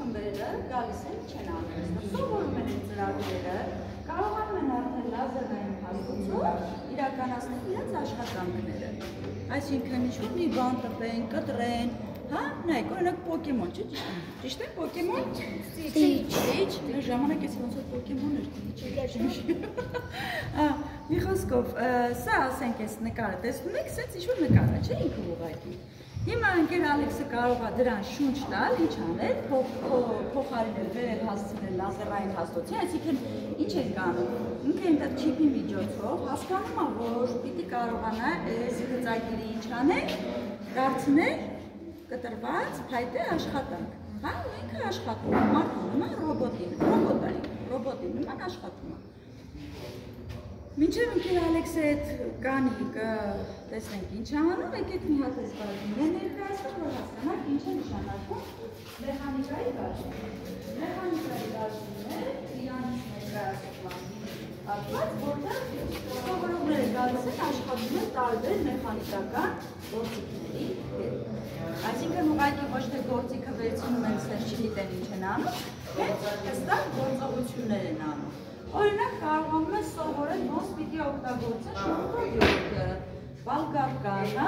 խմբերը գալիս են չեն անում։ Սովորում են այդ ծրագրերը, կարողանում են արդեն լազերային հաստոցով իրականացնել իրենց աշխատանքները։ Այսինքն ինչ-որ մի բան տպեն, կտրեն, հա, նայեք, օրինակ Պոկեմոն, չէ՞ ճիշտ է, Պոկեմոն։ Ստիչ, մեր ժամանակ էս ոնց որ Պոկեմոն էր։ Մի խոսքով, սա ասենք էս նկարը տեսնում եք, սենց ինչ-որ նկար է, չէ՞ ինքը ուղղակի։ Հիմա ընկեր Ալեքսը կարող է դրան շունչ տալ, ինչ անել, փոխարինել, վերել հասցնել լազերային հաստոցի, այսինքն ինչ է կանում։ Ինքը այնտեղ չիպի միջոցով հասկանում է, որ պիտի կարողանա այս գծագիրը ինչ անել, դարձնել կտրված փայտե աշխատանք, հա, ու ինքը աշխատում է, մարդու նման ռոբոտի նման աշխատում է։ Մինչև ընկեր Ալեքսը այդ կանիկը տեսնենք ինչ է անում, եկեք մի հատ էս բաժիններ ներկայացնենք, որ հասկանանք ինչ է նշանակում մեխանիկայի բաժին։ Մեխանիկայի բաժինն է իրանից ներկայացման հատված, որտեղ սովորողները գալիս են աշխատում են տարբեր մեխանիկական գործիքների հետ։ Այսինքն ուղղակի ոչ թե գործիքը վերցնում են, սեր չգիտեն ինչ են անում, հենց հստակ գործողություններ են անում։ Օրինակ կարողանում են սովորել ոնց պիտի օգտագործեն շուրթը, բալկարկանը,